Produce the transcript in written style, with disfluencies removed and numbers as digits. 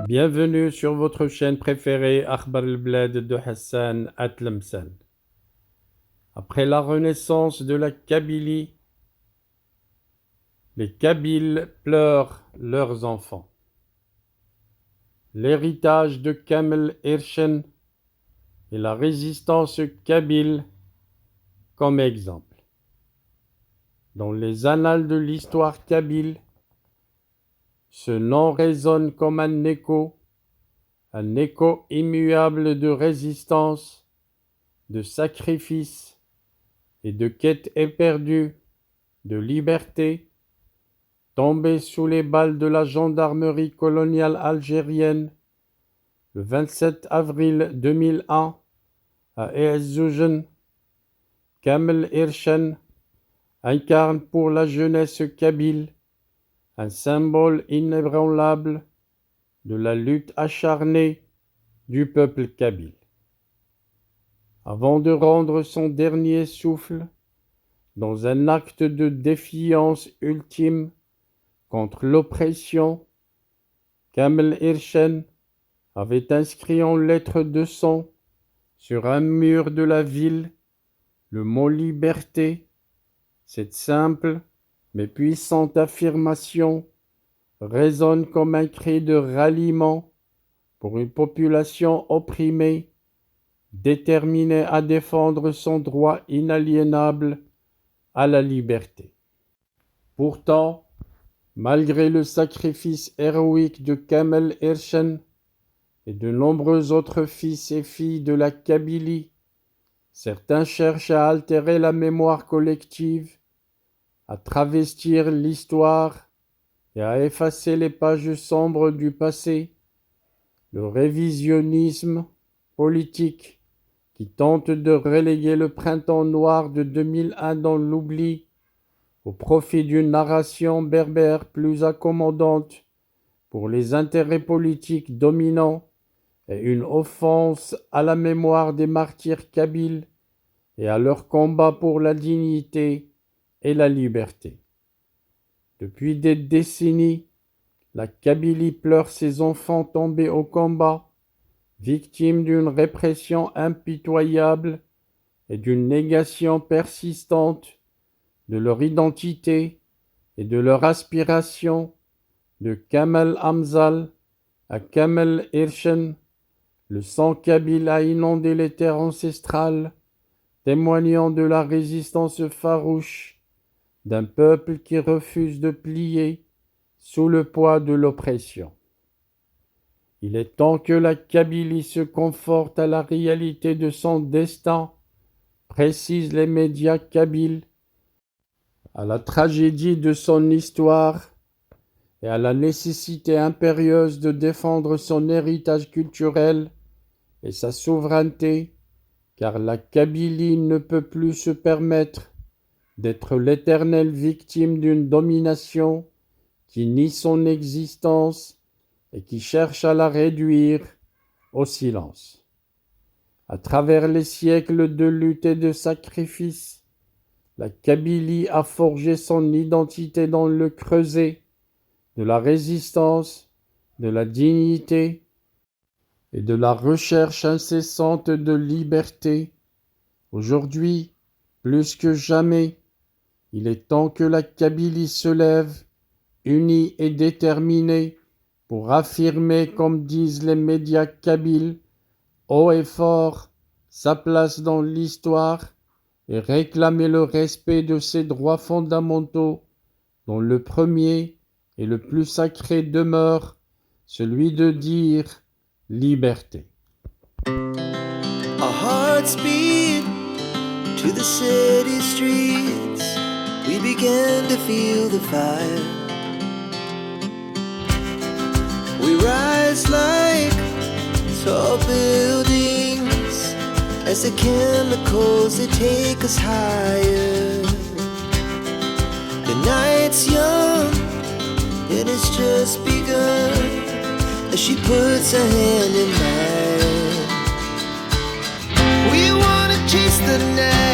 Bienvenue sur votre chaîne préférée Akhbar el-Bled de Hassan Atlemsen. Après la renaissance de la Kabylie, les Kabyles pleurent leurs enfants. L'héritage de Kamel Irchen et la résistance kabyle comme exemple. Dans les annales de l'histoire kabyle, ce nom résonne comme un écho immuable de résistance, de sacrifice et de quête éperdue de liberté, tombé sous les balles de la gendarmerie coloniale algérienne le 27 avril 2001 à Ezzoujen. Kamel Irchen incarne pour la jeunesse kabyle un symbole inébranlable de la lutte acharnée du peuple kabyle. Avant de rendre son dernier souffle, dans un acte de défiance ultime contre l'oppression, Kamel Irchen avait inscrit en lettres de sang sur un mur de la ville le mot liberté. Cette simple mais puissante affirmation résonne comme un cri de ralliement pour une population opprimée, déterminée à défendre son droit inaliénable à la liberté. Pourtant, malgré le sacrifice héroïque de Kamel Irchen et de nombreux autres fils et filles de la Kabylie, certains cherchent à altérer la mémoire collective, à travestir l'histoire et à effacer les pages sombres du passé. Le révisionnisme politique qui tente de reléguer le printemps noir de 2001 dans l'oubli au profit d'une narration berbère plus accommodante pour les intérêts politiques dominants est une offense à la mémoire des martyrs kabyles et à leur combat pour la dignité et la liberté. Depuis des décennies, la Kabylie pleure ses enfants tombés au combat, victimes d'une répression impitoyable et d'une négation persistante de leur identité et de leur aspiration. De Kamel Amzal à Kamel Irchen, le sang kabyle a inondé les terres ancestrales, témoignant de la résistance farouche d'un peuple qui refuse de plier sous le poids de l'oppression. Il est temps que la Kabylie se conforte à la réalité de son destin, précisent les médias kabyles, à la tragédie de son histoire et à la nécessité impérieuse de défendre son héritage culturel et sa souveraineté, car la Kabylie ne peut plus se permettre d'être l'éternelle victime d'une domination qui nie son existence et qui cherche à la réduire au silence. À travers les siècles de lutte et de sacrifice, la Kabylie a forgé son identité dans le creuset de la résistance, de la dignité et de la recherche incessante de liberté. Aujourd'hui, plus que jamais, il est temps que la Kabylie se lève, unie et déterminée, pour affirmer, comme disent les médias kabyles, haut et fort, sa place dans l'histoire et réclamer le respect de ses droits fondamentaux, dont le premier et le plus sacré demeure celui de dire liberté. Our hearts beat to the city streets. We began to feel the fire. We rise like tall buildings as the chemicals they take us higher. The night's young, it has just begun as she puts her hand in mine. We wanna chase the night.